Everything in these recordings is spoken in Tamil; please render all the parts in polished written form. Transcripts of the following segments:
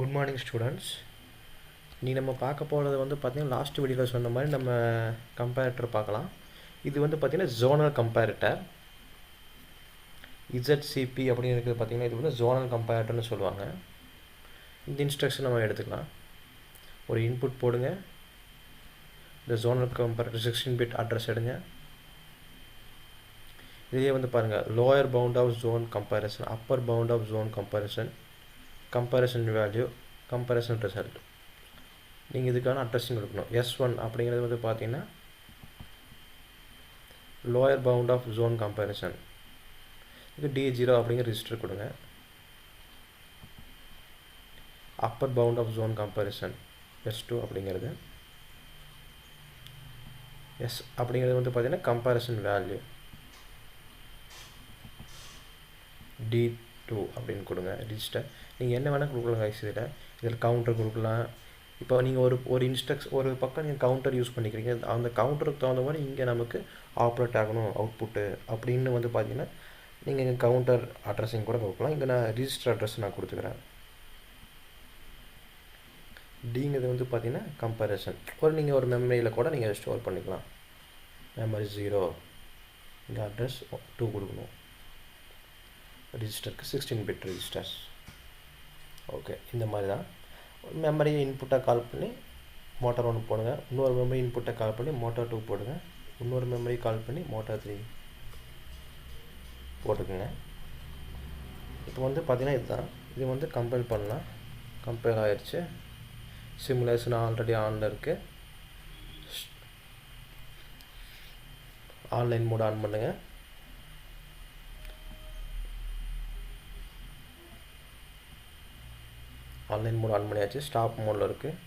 Good morning students. நீ நம்ம பார்க்க போகிறது வந்து பார்த்திங்கன்னா லாஸ்ட் வீடியோவில் சொன்ன மாதிரி நம்ம கம்பேரட்டர் பார்க்கலாம். இது வந்து பார்த்திங்கன்னா ஜோனல் கம்பேரட்டர் இசட்சிபி அப்படின்னு இருக்குது. பார்த்திங்கன்னா இது வந்து ஜோனல் கம்பேரட்டர்னு சொல்லுவாங்க. இந்த இன்ஸ்ட்ரக்ஷன் நம்ம எடுத்துக்கலாம். ஒரு இன்புட் போடுங்க. இந்த ஜோனல் கம்பேரட்டர் 16 பிட் அட்ரஸ் எடுங்க. இதையே வந்து பாருங்கள், lower bound of zone comparison, upper bound of zone comparison, comparison value, comparison result. நீங்கள் இதுக்கான அட்ரஸிங் கொடுக்கணும். S1 அப்படிங்கிறது வந்து பார்த்தீங்கன்னா lower bound of zone comparison. இது D0 அப்படிங்கிற ரிஜிஸ்டர் கொடுங்க. Upper bound of zone comparison S2 அப்படிங்கிறது. S அப்படிங்கிறது வந்து பார்த்தீங்கன்னா கம்பேரிசன் வேல்யூ D2 அப்படின்னு கொடுங்க ரிஜிஸ்டர். நீங்கள் என்ன வேணால் கொடுக்கலாம் கைஸ். இதில் கவுண்டர் கொடுக்கலாம். இப்போ நீங்கள் ஒரு பக்கம் நீங்கள் கவுண்டர் யூஸ் பண்ணிக்கிறீங்க. அந்த கவுண்டருக்கு தகுந்த மாதிரி இங்கே நமக்கு ஆப்ரேட் ஆகணும் அவுட்புட்டு அப்படின்னு வந்து பார்த்தீங்கன்னா நீங்கள் இங்கே கவுண்டர் அட்ரஸிங் கூட கொடுக்கலாம். இங்கே நான் ரிஜிஸ்டர் அட்ரஸ் நான் கொடுத்துக்கிறேன். டிங்கிறது வந்து பார்த்தீங்கன்னா கம்பேரிசன். நீங்கள் ஒரு மெமரியில் கூட நீங்கள் ஸ்டோர் பண்ணிக்கலாம். மெமரி 0, இங்கே அட்ரஸ் 2 கொடுக்கணும். ரிஜிஸ்டருக்கு 16 பிட் ரிஜிஸ்டர்ஸ். ஓகே, இந்த மாதிரி தான் மெமரி இன்புட்டாக கால் பண்ணி மோட்டார் 1 போடுங்க. இன்னொரு மெமரி இன்புட்டை கால் பண்ணி மோட்டார் 2 போடுங்க. இன்னொரு மெமரி கால் பண்ணி மோட்டார் 3 போட்டுக்குங்க. இப்போ வந்து பார்த்தீங்கன்னா இதுதான். இது வந்து கம்பைல் பண்ணலாம். கம்பைல் ஆகிடுச்சு. சிமுலேஷன் ஆல்ரெடி ஆனில் இருக்குது. ஆன்லைன் மோட் ஆன் பண்ணுங்கள். ஆன்லைன் மோட் ஆன் பண்ணியாச்சு. ஸ்டாப் மோடில் இருக்குது.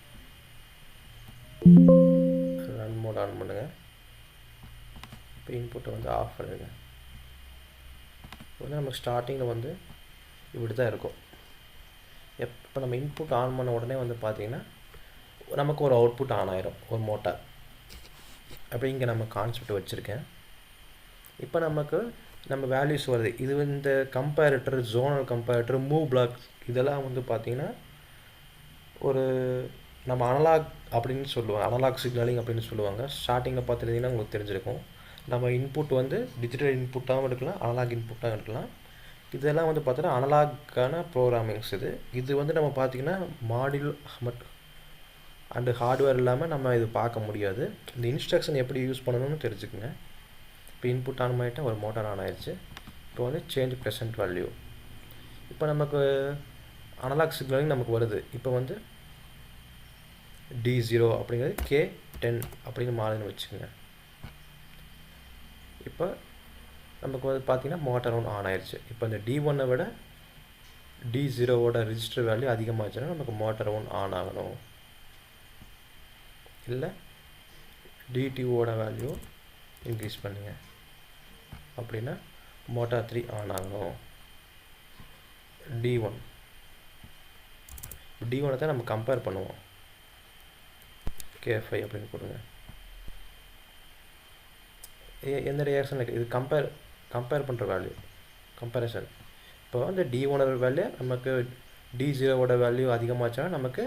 ரன் மோட் ஆன் பண்ணுங்கள். இப்போ இன்புட்டை வந்து ஆஃப் பண்ணுங்க. வந்து நமக்கு ஸ்டார்டிங்கில் வந்து இப்படி தான் இருக்கும். எப்போ நம்ம இன்புட் ஆன் பண்ண உடனே வந்து பார்த்திங்கன்னா நமக்கு ஒரு அவுட்புட் ஆன் ஆயிரும், ஒரு மோட்டார். அப்படி இங்கே நம்ம கான்செப்ட் வச்சுருக்கேன். இப்போ நமக்கு நம்ம வேல்யூஸ் வருது. இது இந்த comparator, zonal comparator, move block, இதெல்லாம் வந்து பார்த்திங்கன்னா ஒரு நம்ம அனலாக் அப்படின்னு சொல்லுவாங்க. அனலாக் சிக்னலிங் அப்படின்னு சொல்லுவாங்க. ஸ்டார்டிங்கில் பார்த்துட்டிங்கன்னா உங்களுக்கு தெரிஞ்சிருக்கும். நம்ம இன்புட் வந்து டிஜிட்டல் இன்புட்டாகவும் எடுக்கலாம், அனலாக் இன்புட்டாகவும் எடுக்கலாம். இதெல்லாம் வந்து பார்த்தீங்கன்னா அனலாக்கான ப்ரோக்ராமிங்ஸ். இது வந்து நம்ம பார்த்திங்கன்னா மாடியூல் அண்டு ஹார்ட்வேர் இல்லாமல் நம்ம இது பார்க்க முடியாது. இந்த இன்ஸ்ட்ரக்ஷன் எப்படி யூஸ் பண்ணணும்னு தெரிஞ்சுக்குங்க. இப்போ இன்புட் ஆன் பண்ணிவிட்டால் ஒரு மோட்டார் ஆன் ஆயிடுச்சு. இப்போ வந்து சேஞ்ச் ப்ரெசன்ட் வேல்யூ. இப்போ நமக்கு அனலாக் சிக்னலிங் நமக்கு வருது. இப்போ வந்து D0 அப்படிங்கிறது K10 அப்படின்னு மாறின்னு வச்சுக்கோங்க. இப்போ நமக்கு வந்து பார்த்திங்கன்னா மோட்டார் 1 ஆன் ஆயிடுச்சு. இப்போ இந்த D1 விட D0வோட ரிஜிஸ்டர் வேல்யூ அதிகமாகிடுச்சுன்னா நமக்கு மோட்டார் 1 ஆன் ஆகணும். இல்லை D2வோட வேல்யூ இன்க்ரீஸ் பண்ணுங்க அப்படின்னா மோட்டார் 3 ஆன் ஆகணும். D1 தான் நம்ம கம்பேர் பண்ணுவோம். K5 அப்படின்னு கொடுங்க. எந்த ரியாக்ஷன் இருக்குது? இது கம்பேர் பண்ணுற வேல்யூ, கம்பேரிசன். இப்போ வந்து D1 வேல்யூ நமக்கு D0வோட வேல்யூ அதிகமாச்சுன்னா நமக்கு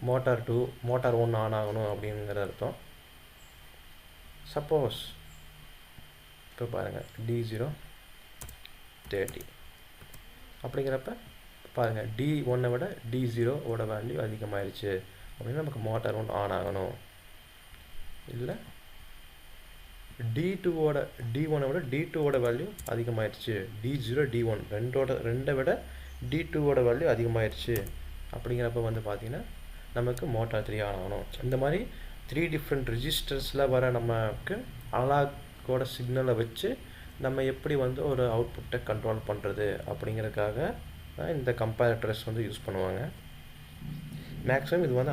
மோட்டார் 1 ஆன் ஆகணும் அப்படிங்கிற அர்த்தம். சப்போஸ் இப்போ பாருங்கள் D0 30 அப்படிங்கிறப்ப பாருங்கள் D1 விட D0வோட வேல்யூ அதிகமாகிடுச்சு அப்படின்னா நமக்கு மோட்டார் 1 ஆன் ஆகணும். இல்லை D1 விட D2வோட வேல்யூ அதிகமாகிடுச்சு, D0 D1 ரெண்டை விட D2வோட வேல்யூ அதிகமாகிடுச்சு அப்படிங்கிறப்ப வந்து பார்த்திங்கன்னா நமக்கு மோட்டார் 3 ஆன் ஆகணும். இந்த மாதிரி 3 டிஃப்ரெண்ட் ரிஜிஸ்டர்ஸில் வர நமக்கு அனலாக்கோட சிக்னலை வச்சு நம்ம எப்படி வந்து ஒரு அவுட்புட்டை கண்ட்ரோல் பண்ணுறது அப்படிங்கிறதுக்காக தான் இந்த கம்பேரட்டர்ஸ் வந்து யூஸ் பண்ணுவாங்க. மேக்ஸிமம் இது வந்து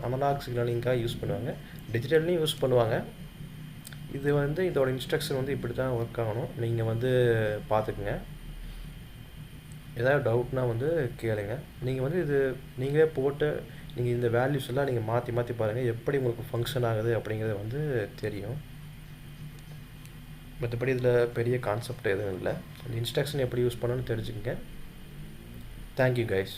அனலாக் சிக்னலிங்காக யூஸ் பண்ணுவாங்க. டிஜிட்டல்லையும் யூஸ் பண்ணுவாங்க. இது வந்து இதோட இன்ஸ்ட்ரக்ஷன் வந்து இப்படி தான் ஒர்க் ஆகணும். நீங்கள் வந்து பார்த்துக்குங்க. ஏதாவது டவுட்னால் வந்து கேளுங்க. நீங்கள் வந்து இது நீங்களே போட்டு நீங்கள் இந்த வேல்யூஸ் எல்லாம் நீங்கள் மாற்றி பாருங்கள். எப்படி உங்களுக்கு ஃபங்க்ஷன் ஆகுது அப்படிங்கிறது வந்து தெரியும். மற்றபடி இதில் பெரிய கான்செப்ட் எதுவும் இல்லை. இந்த இன்ஸ்ட்ரக்ஷன் எப்படி யூஸ் பண்ணணும்னு தெரிஞ்சுக்கங்க. Thank you guys.